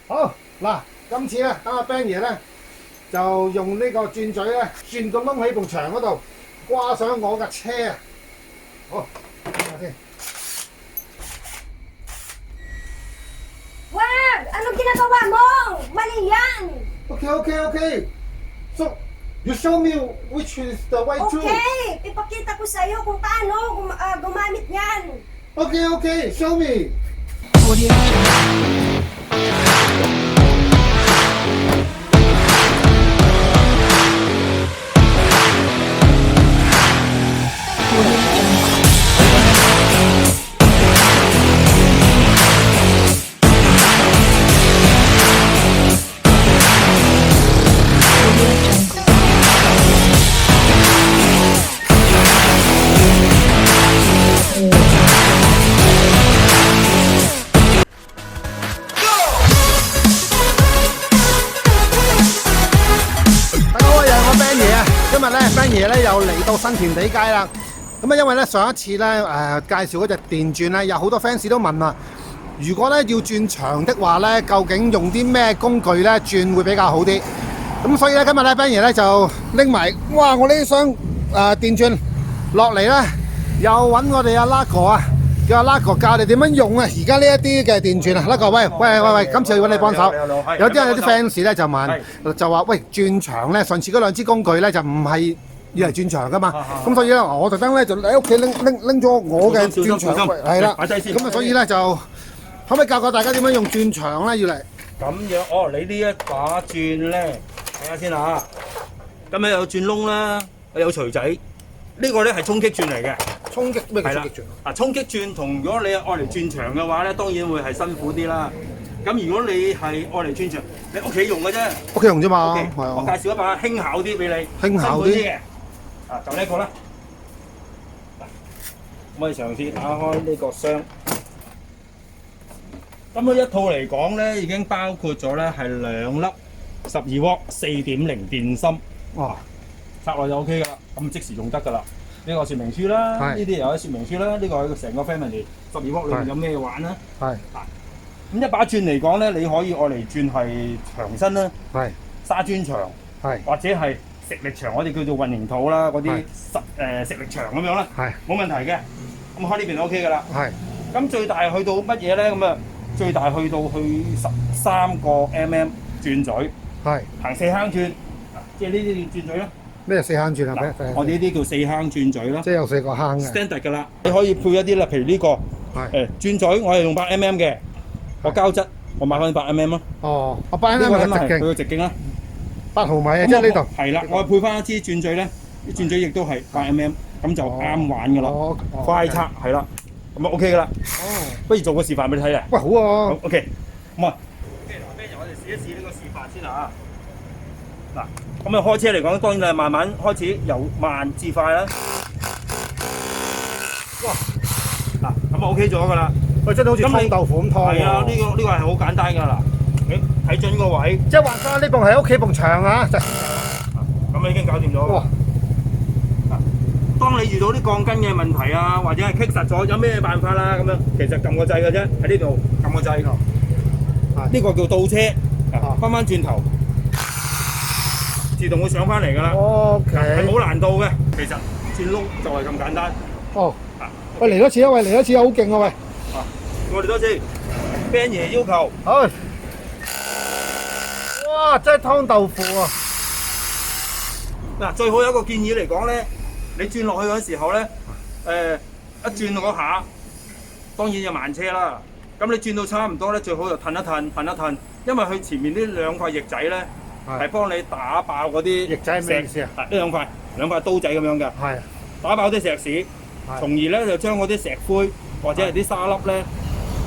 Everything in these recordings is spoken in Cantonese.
好嗱，今次咧，等阿 Ben 爺咧就用呢個轉嘴咧轉個窿喺埲牆嗰度，掛上我架車啊！好，睇下先。Wag! Anong ginagawa mo? Mali yan! Okay. So, you show me which is the way to. Okay! Ipakita ko sa'yo kung paano gumamit yan. Okay. Show me.今日咧 Ben 爺咧又嚟到新填地街啦。咁啊，因為咧上一次咧介紹嗰隻電鑽咧，有好多 fans 都問啊，如果咧要轉牆的話咧，究竟用啲咩工具咧轉會比較好啲？咁所以咧今日咧 Ben 爺咧就拎埋，哇！我呢箱電鑽落嚟咧，又揾我哋阿 Laco 啊，叫阿 Laco 教你點樣用啊！而家呢一啲嘅電鑽啊，Laco，喂，今次要揾你幫手。有啲 fans 咧就問，就話喂，轉牆咧，上次嗰兩支工具咧就唔係要嚟轉牆噶嘛，咁所以咧我特登咧就喺屋企拎咗我嘅轉牆，係啦，咁啊所以咧就可唔可以教大家點樣用轉牆咧？要嚟咁樣哦，你呢一把鑽咧，睇下先嚇。咁咧有轉窿啦，有錘仔，呢個咧係衝擊鑽嚟嘅。衝擊咩叫衝擊鑽？啊，衝擊鑽同如果你愛嚟轉牆嘅話咧，當然會係辛苦啲啦。咁如果你係愛嚟轉牆，你屋企用嘅啫。屋企用啫嘛，係我介紹一把輕巧啲俾你，輕巧啲嘅。啊，就呢一個啦。我哋嘗試打開呢個箱。咁呢一套嚟講咧，已經包括咗咧係2粒12瓦4.0電芯。哇！插落就 OK 噶啦，咁即時用得噶啦。呢個說明書啦，呢啲又有說明書啦。呢個係成個 family 12瓦裏面有咩玩啦。係。咁一把鑽嚟講咧，你可以愛嚟轉係牆身啦，沙磚牆，或者係食力牆，我哋叫做混凝土啦，嗰啲食力牆咁樣啦，冇問題嘅。咁開呢邊就 OK 噶啦。咁最大去到乜嘢咧？咁啊，最大去到13個 mm 鑽嘴，行4坑鑽，即係呢啲鑽嘴啦。咩4坑鑽啊？我哋呢啲叫4坑鑽嘴啦。即係有4個坑嘅。standard 㗎啦，你可以配一啲啦，譬如呢個鑽嘴，我係用8 mm 嘅。個膠質，我買翻8 mm 咯。哦，我8 mm 嘅直徑，佢個直徑啦，8毫米啊，即係呢度。係啦，我配翻一支鑽嘴咧，啲鑽嘴亦都係8 mm，咁就啱玩㗎啦。快拆係啦，咁啊 OK 㗎啦。哦，不如做個示範俾你睇啊。喂，好啊。OK，咁啊。OK，嗱，不如我哋試一試呢個示範先啊。嗱，咁啊開車嚟講，當然係慢慢開始由慢至快啦。哇！嗱，咁啊 OK 咗㗎啦。喂，真係好似湯豆腐咁湯喎。係啊，呢個係好簡單㗎啦。你睇準個位，即係話翻呢埲係屋企埲牆啊！咁已經搞掂咗。哇！當你遇到啲鋼筋嘅問題啊，或者係棘實咗，有咩辦法啦？咁樣其實撳個掣嘅啫，喺呢度撳個掣。呢個叫倒車，翻翻轉頭，自動會上翻嚟㗎啦。OK，係冇難度嘅。其實轉窿就係咁簡單。哦。喂，嚟多次啊！喂，嚟多次啊！好勁啊！喂。我哋多次 Ben 爺要求，好，哇！真係湯豆腐啊！嗱，最好有一個建議嚟講咧，你轉落去嗰時候咧，一轉嗰下，當然有慢車啦。咁你轉到差唔多咧，最好就褪一褪，因為佢前面呢2塊翼仔咧，係幫你打爆嗰啲翼仔係咩意思啊？呢兩塊刀仔咁樣嘅，係打爆啲石屎，從而咧就將嗰啲石灰或者係啲沙粒咧。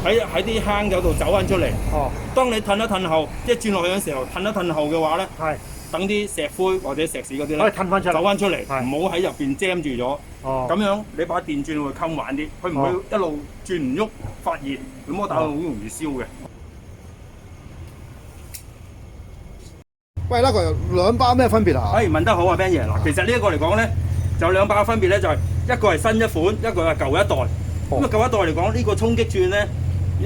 喺啲坑嗰度走翻出嚟。哦。當你褪一褪後，即係轉落去嘅時候，褪一褪後嘅話咧，等啲石灰或者石屎嗰啲咧，可以褪翻出嚟，走翻出嚟，唔好喺入邊 jam 住咗。哦。咁樣你把電鑽會襟玩啲，佢唔會一路轉唔喐發熱，咁摩打好容易燒嘅。喂，Laco，兩把咩分別啊？問得好啊 Ben 爺。嗱，其實呢一個嚟講咧，就兩把嘅分別咧，就係一個係新一款，一個係舊一代。咁啊舊一代嚟講，呢個衝擊鑽咧。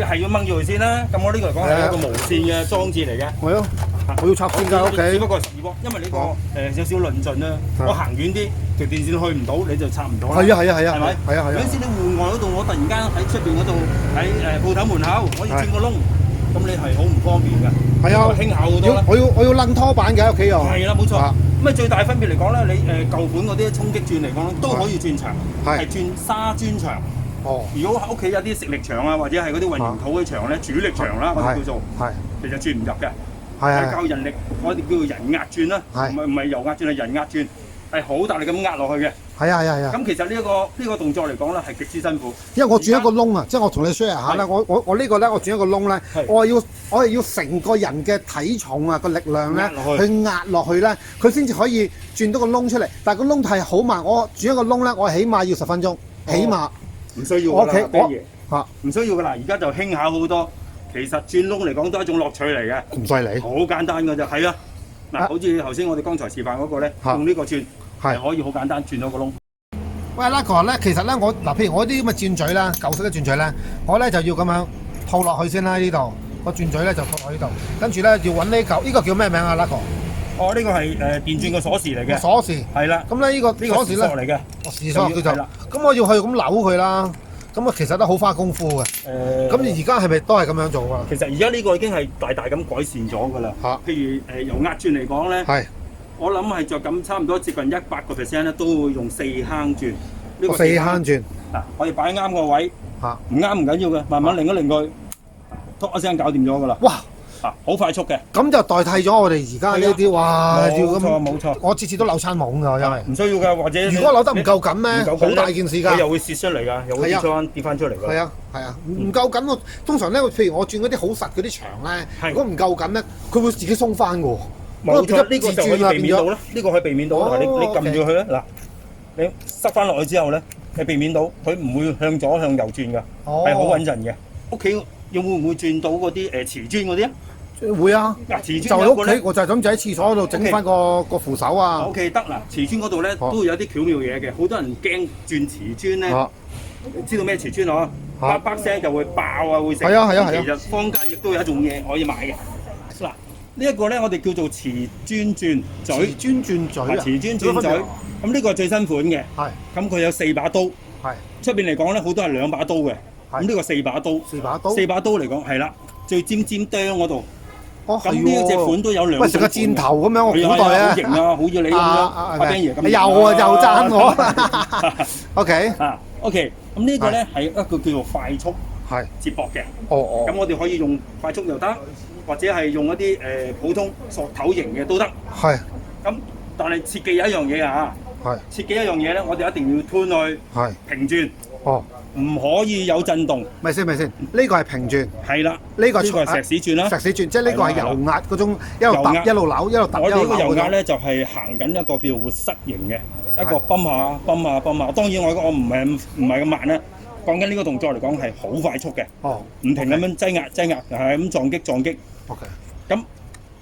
係要掹住佢先啦。咁我呢個嚟講係一個無線嘅裝置嚟嘅。係咯，我要插線㗎屋只企。不過係12伏，因為呢個有少少論盡啦。我行遠啲，條電線去唔到，你就插唔到啦。係啊係啊係啊，係咪？係啊係啊。有陣時你戶外嗰度，我突然間喺出邊嗰度喺鋪頭門口，我要轉個窿，咁你係好唔方便㗎。係啊，輕巧好多啦。我要掕拖板嘅屋企又。係啦，冇錯。咁啊最大分別嚟講咧，你舊款嗰啲衝擊鑽嚟講咧，都可以轉牆，係轉沙磚牆。哦。如果屋企有啲食力牆啊，或者係嗰啲混凝土嘅牆咧，主力牆啦，我哋叫做，其實轉唔入嘅。係靠人力，我哋叫做人壓鑽啦，唔係油壓鑽，係人壓鑽，係好大力咁壓落去嘅。係啊。咁其實呢個動作嚟講咧，係極之辛苦。因為我轉一個窿啊，即係我同你 share 下啦。我呢個咧，我轉一個窿咧，我係要成個人嘅體重啊個力量咧去壓落去咧，佢先至可以轉到個窿出嚟。但係個窿係好慢，我轉一個窿咧，我起碼要10分鐘，起碼。唔需要㗎啦，唔需要㗎啦。而家就輕巧好多。其實轉窿嚟講都係一種樂趣嚟嘅。咁犀利？好簡單㗎啫，係啊。嗱，好似頭先我哋剛才示範嗰個咧，用呢個轉係可以好簡單轉到個窿。喂，Laco咧，其實咧譬如我啲咁嘅轉嘴啦，舊式嘅轉嘴咧，我咧就要咁樣套落去先啦。呢度個轉嘴咧就套落呢度，跟住咧要揾呢嚿，呢個叫咩名啊，Laco？哦，呢個係電鑽嘅鎖匙嚟嘅。鎖匙係啦。咁咧呢個鎖匙咧，嚟嘅。匙鎖叫做。咁我要去咁扭佢啦。咁啊，其實都好花功夫嘅。咁而家係咪都係咁樣做啊？其實而家呢個已經係大大咁改善咗㗎啦。譬如油壓鑽嚟講咧，我諗係就咁差唔多接近100%咧，都會用4坑鑽。呢個4坑鑽嗱，我哋擺啱個位，唔啱唔緊要嘅，慢慢擰一擰佢，突一聲搞掂咗㗎啦。哇！好快速嘅，咁就代替咗我哋而家呢啲，哇！要咁冇錯，我次次都扭餐懵㗎，因為唔需要㗎，或者如果扭得唔夠緊咧，好大件事㗎，佢又會泄出嚟㗎，又會跌翻出嚟㗎。係啊，唔夠緊我通常咧，譬如我轉嗰啲好實嗰啲牆咧，如果唔夠緊咧，佢會自己鬆翻㗎喎。冇錯，呢個就可以避免到啦，呢個可以避免到。嗱，你撳住佢咧，嗱，你塞翻落去之後咧，你避免到佢唔會向左向右轉㗎，係好穩陣嘅。屋企會唔會轉到嗰啲瓷磚嗰啲啊？會啊！嗱，瓷磚就屋企，我就係諗住喺廁所度整翻個扶手啊。OK 得嗱，瓷磚嗰度咧都會有啲巧妙嘢嘅，好多人驚轉瓷磚咧，知道咩瓷磚啊？啪啪聲就會爆啊，會成。係啊。其實坊間亦都有一種嘢可以買嘅。嗱，呢一個咧我哋叫做瓷磚鑽嘴。瓷磚鑽嘴啊！瓷磚鑽嘴，咁呢個係最新款嘅。係。咁佢有4把刀。係。出邊嚟講咧，好多係2把刀嘅。咁呢個4把刀。4把刀。4把刀嚟講係啦，最尖釘嗰度。咁呢隻款都有2種。喂，成個箭頭咁樣，我古代啊，好型啊，好似你咁樣，阿 Ben 爺咁。又讚我。OK。OK。咁呢個咧係一個叫做快速接駁嘅。咁我哋可以用快速又得，或者係用一啲普通索頭型嘅都得。係。咁但係切記有一樣嘢啊。係。切記一樣嘢咧，我哋一定要吞去平轉。唔可以有震動。咪先，呢個係平鑽。係啦，呢個係石屎鑽啦。石屎鑽，即係呢個係油壓嗰種一路揼一路扭一路揼一路扭。我哋呢個油壓咧就係行緊一個叫做活塞型嘅一個泵下。當然我唔係咁慢啦。講緊呢個動作嚟講係好快速嘅。唔停咁樣擠壓，係咁撞擊。OK。咁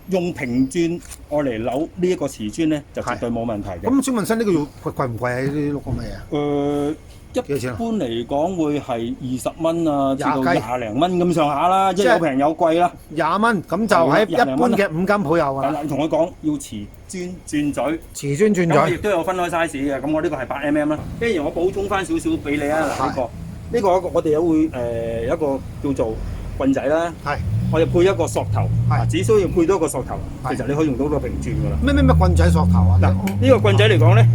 用平鑽我嚟扭呢一個瓷磚咧，就絕對冇問題嘅。咁請問聲呢個要貴唔貴啊？呢啲碌咁嘅嘢？一般嚟講會係20蚊啊，至到20零蚊咁上下啦，即係有平有貴啦。20蚊咁就喺一般嘅5金鋪有㗎啦。同佢講要瓷磚鑽嘴，瓷磚鑽嘴。咁我亦都有分開 size 嘅，咁我呢個係8mm 啦。不如我補充翻少少俾你啊！嗱，呢個我哋會有一個叫做棍仔啦。係。我哋配一個索頭，只需要配多一個索頭，其實你可以用到個平鑽㗎啦。咩棍仔索頭啊？嗱，呢個棍仔嚟講咧。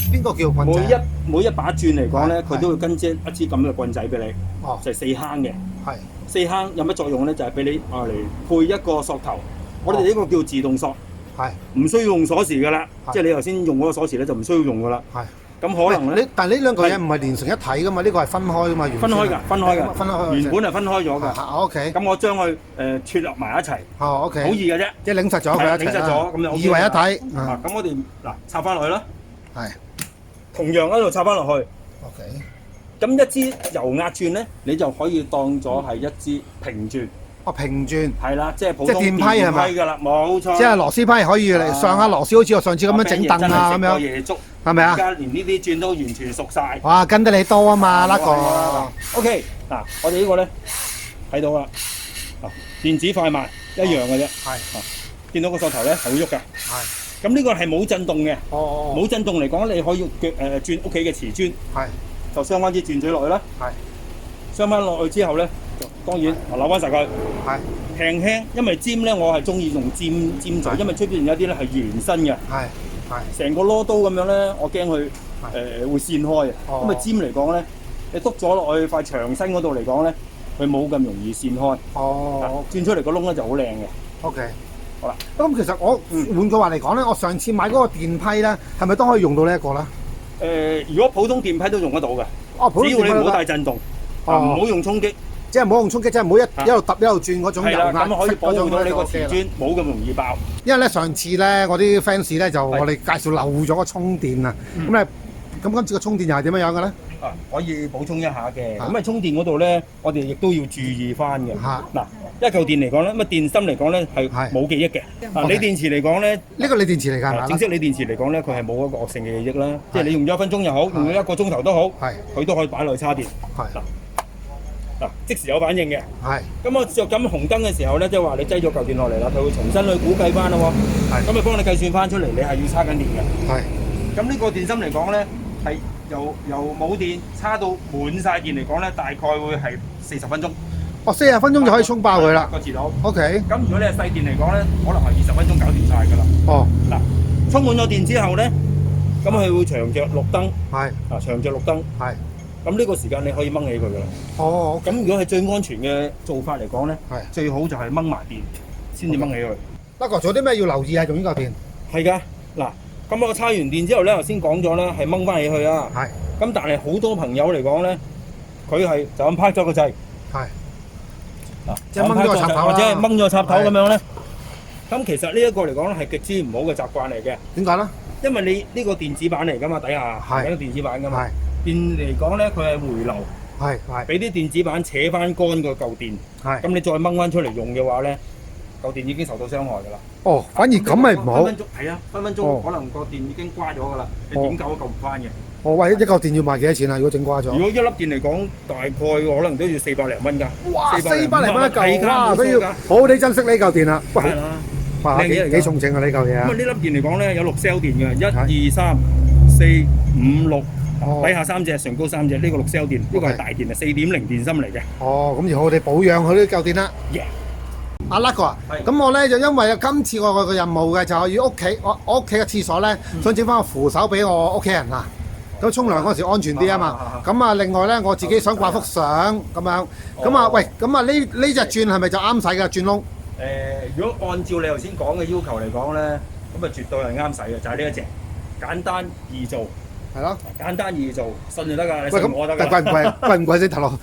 邊個叫棍仔？每一把鑽嚟講咧，佢都會跟一支咁嘅棍仔俾你，就係4坑嘅。係4坑有乜作用咧？就係俾你嚟配一個索頭。我哋呢個叫自動索，係唔需要用鎖匙噶啦。即係你頭先用嗰個鎖匙咧，就唔需要用噶啦。係咁可能咧，但係呢兩個嘢唔係連成一體噶嘛？呢個係分開噶嘛？分開㗎。原本係分開咗㗎。OK。咁我將佢撮合埋一齊。OK。好易嘅啫，即係擰實咗佢一齊。擰實咗咁就 OK。二為一體。咁我哋嗱插翻落去啦。係。同樣喺度插翻落去。OK。咁一支油壓鑽咧，你就可以當咗係一支平鑽。平鑽。係啦，即係普通電批係咪？㗎啦，冇錯。即係螺絲批可以嚟上下螺絲，好似我上次咁樣整凳啊咁樣。夜粥係咪啊？而家連呢啲鑽都完全熟晒。哇，跟得你多啊嘛，甩個。OK，嗱，我哋呢個咧睇到啦，電子快慢一樣嘅啫。係見到個索頭咧係會喐㗎。係。咁呢個係冇震動嘅。哦。冇震動嚟講，你可以轉屋企嘅瓷磚。係。就鑲翻支轉嘴落去啦。係。鑲翻落去之後咧，就當然扭翻實佢。係。輕輕，因為尖咧，我係中意用尖嘴，因為出邊有啲咧係圓身嘅。係。成個攞刀咁樣咧，我驚佢會散開啊。因為尖嚟講咧，你篤咗落去塊牆身嗰度嚟講咧，佢冇咁容易散開。哦。轉出嚟個窿咧就好靚嘅。OK。好啦。咁其實我換句話嚟講咧，我上次買嗰個電批咧，係咪都可以用到呢一個咧？如果普通電批都用得到嘅。哦，普通電批只要你唔好帶震動，唔好用衝擊。即係唔好用衝擊，即係唔好一路揼一路轉嗰種油壓咁可以保護到你個瓷磚磚冇咁容易爆。因為咧上次咧我啲 fans 咧就我哋介紹漏咗個充電啊，咁今次個充電又係點樣樣嘅咧？可以補充一下嘅。咁充電嗰度咧，我哋亦都要注意翻嘅。嗱，一嚿電嚟講咧，咁電芯嚟講咧係冇記憶嘅。鋰電池嚟講咧，呢個鋰電池嚟㗎，正式鋰電池嚟講咧，佢係冇一個惡性嘅記憶啦。即係你用咗1分鐘又好，用咗1個鐘頭都好，佢都可以擺落去叉電。即時有反應嘅。咁我着緊紅燈嘅時候咧，即係話你擠咗嚿電落嚟啦，佢會重新去估計翻咯喎。咁咪幫你計算翻出嚟，你係要叉緊電嘅。咁呢個電芯嚟講咧，係由冇電叉到滿晒電嚟講咧，大概會係40分鐘。哦，40分鐘就可以充爆佢啦。個字到。OK。咁如果你係細電嚟講咧，可能係20分鐘搞掂晒㗎啦。哦。嗱，充滿咗電之後咧，咁佢會長着綠燈。長着綠燈。咁呢個時間你可以掹起佢㗎啦。哦。咁如果係最安全嘅做法嚟講咧，最好就係掹埋電先至掹起佢。不過仲有啲咩要留意啊？用呢個電。係㗎。嗱，咁我叉完電之後咧，頭先講咗啦，係掹翻起去啊。咁但係好多朋友嚟講咧，佢係就咁拍咗個掣。即係掹咗個插頭或者係掹咗插頭咁樣咧。咁其實呢一個嚟講咧係極之唔好嘅習慣嚟嘅。點解咧？因為你呢個電子版嚟㗎嘛，底下係一個電子版㗎嘛。電嚟講咧，佢係回流，俾啲電子板扯翻乾個舊電，咁你再掹翻出嚟用嘅話咧，舊電已經受到傷害㗎啦。哦，反而咁咪唔好。分分鐘可能個電已經瓜咗㗎啦，你點救都救唔翻嘅。哦，喂，一嚿電要賣幾多錢啊？如果整瓜咗？如果一粒電嚟講，大概可能都要400零蚊㗎。哇，400零蚊一嚿，哇，都要好好地珍惜呢嚿電啦。係啦，哇，幾重正啊呢嚿嘢啊！咁啊，呢粒電嚟講咧，有6 cell 電嘅，1、2、3、4、5、6。底下3隻，上高3隻，呢個6 cell 電，呢個係大電啊，4.0電芯嚟嘅。哦，咁然後我哋保養佢呢嚿電啦。阿叻哥啊，咁我咧就因為今次我個任務嘅就係要屋企，我屋企嘅廁所咧想整翻個扶手俾我屋企人啊。咁沖涼嗰時安全啲啊嘛。咁啊，另外咧我自己想掛幅相咁樣。咁啊，喂，咁啊呢隻轉係咪就啱使㗎轉窿？如果按照你頭先講嘅要求嚟講咧，咁啊絕對係啱使嘅，就係呢一隻，簡單易做。係咯，簡單易做，信就得㗎，你信我得㗎。貴唔貴？貴唔貴先頭落？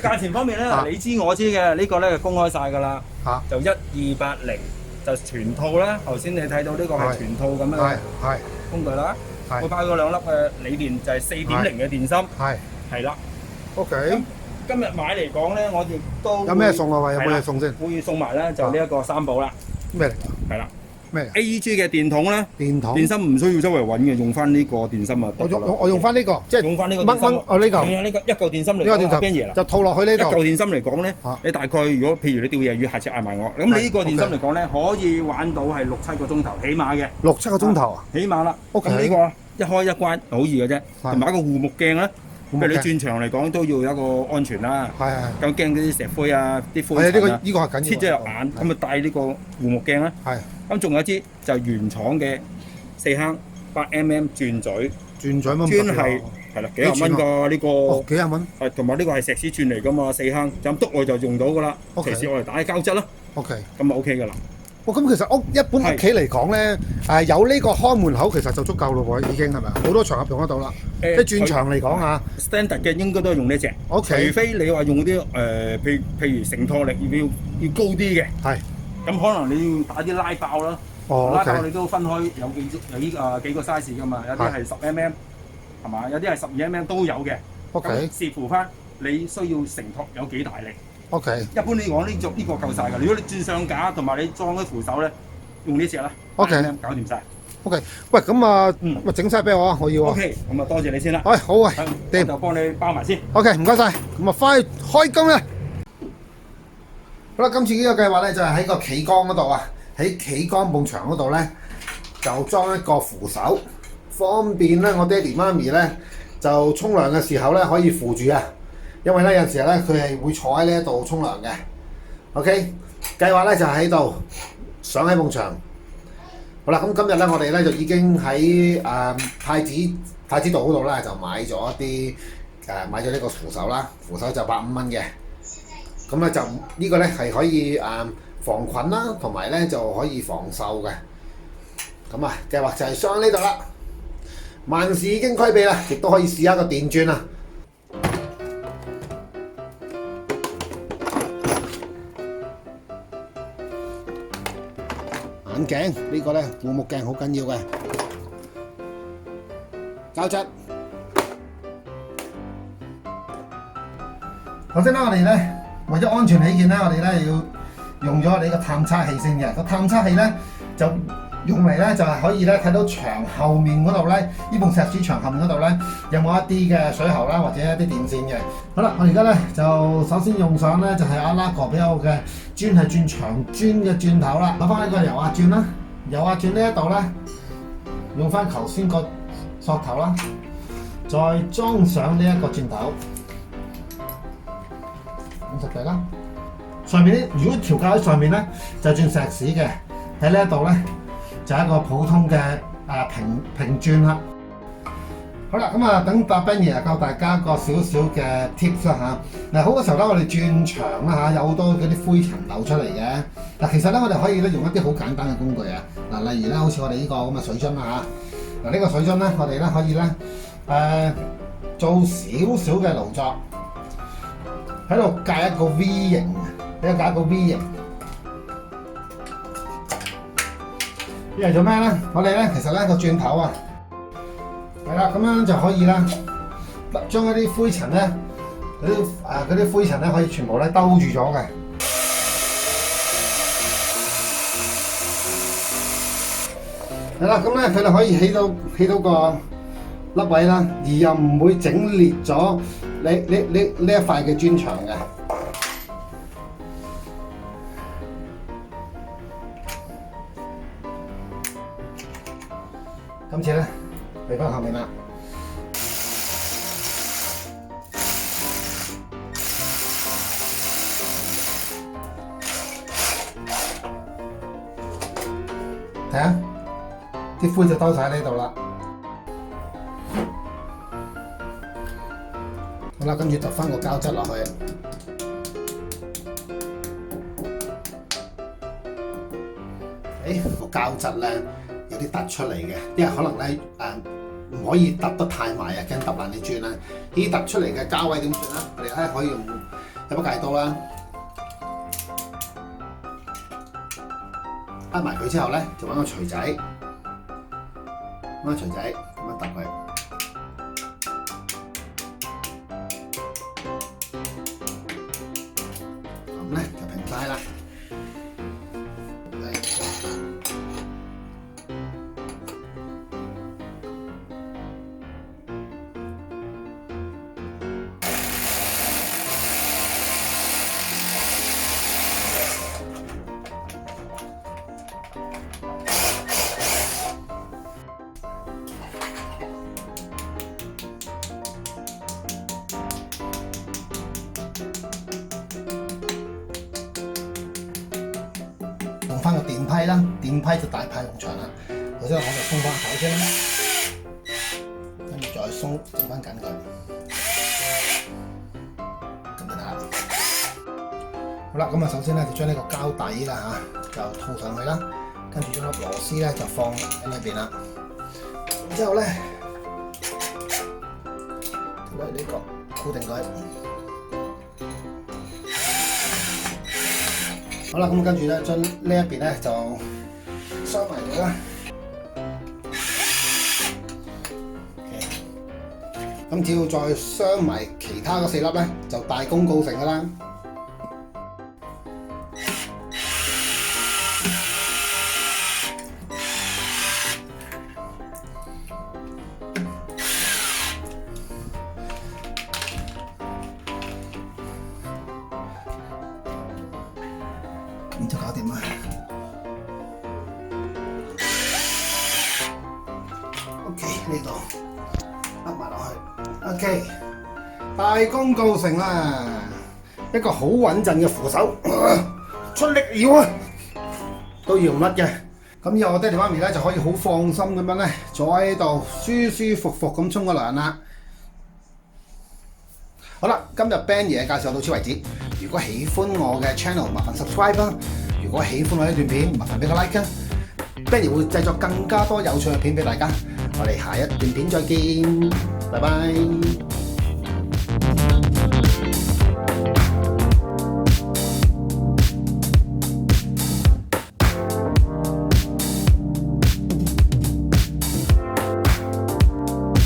價錢方面咧，你知我知嘅，呢個咧公開晒㗎啦。就1280就全套啦。頭先你睇到呢個係全套咁樣工具啦。我包咗2粒嘅鋰電，就係4.0嘅電芯。係啦。OK。今日買嚟講咧，我亦都有咩送啊？喂，有冇嘢送先？會送埋咧，就呢一個3寶啦。咩嚟㗎？係啦。咩 AEG 嘅電筒咧？電芯唔需要周圍揾嘅，用翻呢個電芯啊！我用翻呢個，即係用翻呢個電芯。哦，呢個係啊，呢個一嚿電芯嚟講邊嘢啦？就套落去呢度。一嚿電芯嚟講咧，你大概如果譬如你釣嘢魚，下次嗌埋我。咁你呢個電芯嚟講咧，可以玩到係6-7個鐘頭，起碼嘅。6-7個鐘頭啊？起碼啦。咁呢個一開一關好易嘅啫，同埋一個護目鏡咧。譬如你轉場嚟講都要有一個安全啦。咁驚嗰啲石灰啊、啲灰塵啊，呢個係緊要。切咗入眼，咁啊戴呢個護目鏡啦。咁仲有一支就係原廠嘅4坑8mm 轉嘴乜？專係啦，幾廿蚊㗎呢個。幾廿蚊。係同埋呢個係石屎鑽嚟㗎嘛，4坑就咁篤我就用到㗎啦。其次我嚟打膠質啦。OK。咁啊 OK 㗎啦。咁其實一般屋企嚟講咧，有呢個看門口其實就足夠咯喎，已經係咪？好多場合用得到啦。即係轉場嚟講啊 ，standard 嘅應該都係用呢隻。OK。除非你話用啲譬如承托力要高啲嘅。係。咁可能你要打啲拉爆啦。拉爆你都分開有幾個 size 㗎嘛，有啲係10mm 係嘛，有啲係12mm 都有嘅。OK。視乎翻你需要承托有幾大力。OK。一般嚟講呢個夠晒㗎。如果你轉上架同埋你裝啲扶手咧，用呢隻啦。OK。搞掂晒。OK。喂，咁啊，咪整晒俾我啊，我要啊。OK。咁啊，多謝你先啦。喂，好啊，掂。就幫你包埋先。OK，唔該晒。咁啊，翻去開工啦。好啦，今次呢個計劃咧就係喺個企缸嗰度啊，喺企缸埲牆嗰度咧就裝一個扶手，方便咧我爹哋媽咪咧就沖涼嘅時候咧可以扶住啊。因為咧有陣時咧佢係會坐喺呢一度沖涼嘅。OK， 計劃咧就喺度上喺埲牆。好啦，咁今日咧我哋咧就已經喺太子道嗰度咧就買咗一啲買咗呢個扶手啦，扶手就150蚊嘅。咁咧就呢個咧係可以防菌啦，同埋咧就可以防鏽嘅。咁啊，計劃就係上呢度啦。萬事已經俱備啦，亦都可以試下個電鑽啊！眼鏡呢個咧護目鏡好緊要嘅，膠質。首先啦，我哋咧為咗安全起見咧，我哋咧要用咗我哋個探測器先嘅。個探測器咧就用嚟咧就係可以咧睇到牆後面嗰度咧，呢埲石屎牆後面嗰度咧有冇一啲嘅水喉啦，或者一啲電線嘅。好啦，我而家咧就首先用上咧就係阿拉哥俾我嘅磚係轉長磚嘅鑽頭啦，攞翻呢個油壓鑽啦，油壓鑽呢一度咧用翻頭先個索頭啦，再裝上呢一個鑽頭，咁實際啦。上面咧，如果調校喺上面咧就轉石屎嘅，喺呢一度咧就係一個普通嘅平鑽啦。好啦，咁啊等阿 Ben 爺教大家個少少嘅 tips 啦嚇。嗱，好多時候咧，我哋鑽牆啦嚇，有好多嗰啲灰塵流出嚟嘅。嗱，其實咧我哋可以咧用一啲好簡單嘅工具啊。嗱，例如咧好似我哋呢個咁嘅水樽啦嚇。嗱，呢個水樽咧，我哋咧可以咧做少少嘅勞作，喺度界一個 V 型，俾佢界一個 V 型。呢係做咩咧？我哋咧其實咧個鑽頭啊，係啦，咁樣就可以啦，將一啲灰塵咧，嗰啲灰塵咧可以全部咧兜住咗嘅。係啦，咁咧佢哋可以起到個凹位啦，而又唔會整裂咗呢一塊嘅磚牆嘅。今次咧嚟翻後面啦，睇下啲灰就兜晒喺呢度啦。好啦，跟住揼翻個膠質落去。個膠質咧有啲突出嚟嘅，因為可能咧唔可以揼得太埋啊，驚揼爛啲磚啦。呢啲突出嚟嘅膠位點算啦？我哋咧可以用一把戒刀啦，揼埋佢之後咧，就揾個錘仔，揾個錘仔咁樣揼佢。咁咧就平晒啦。用翻個電批啦，電批就大派用場啦。首先我就鬆翻手先啦，跟住再鬆整翻緊佢，咁就得啦。好啦，咁啊首先咧就將呢個膠底啦嚇就套上去啦，跟住將粒螺絲咧就放喺裏邊啦。然之後咧，攞呢個固定佢。好啦，咁跟住咧，將呢一邊咧就收埋佢啦。咁只要再鑲埋其他嗰4粒咧，就大功告成噶啦。邊就搞掂啦。OK， 呢度噏埋落去。OK， 大功告成啦！一個好穩陣嘅扶手，出力搖啊，都搖唔甩嘅。咁以後我爹哋媽咪咧就可以好放心咁樣咧坐喺度舒舒服服咁沖個涼啦。好啦，今日 Ben 爺介紹到此為止。如果喜歡我嘅 channel， 麻煩 subscribe 啦。如果喜歡我呢段片，麻煩俾個 like 啊。Ben 爺會製作更加多有趣嘅片俾大家。我哋下一段片再見，拜拜。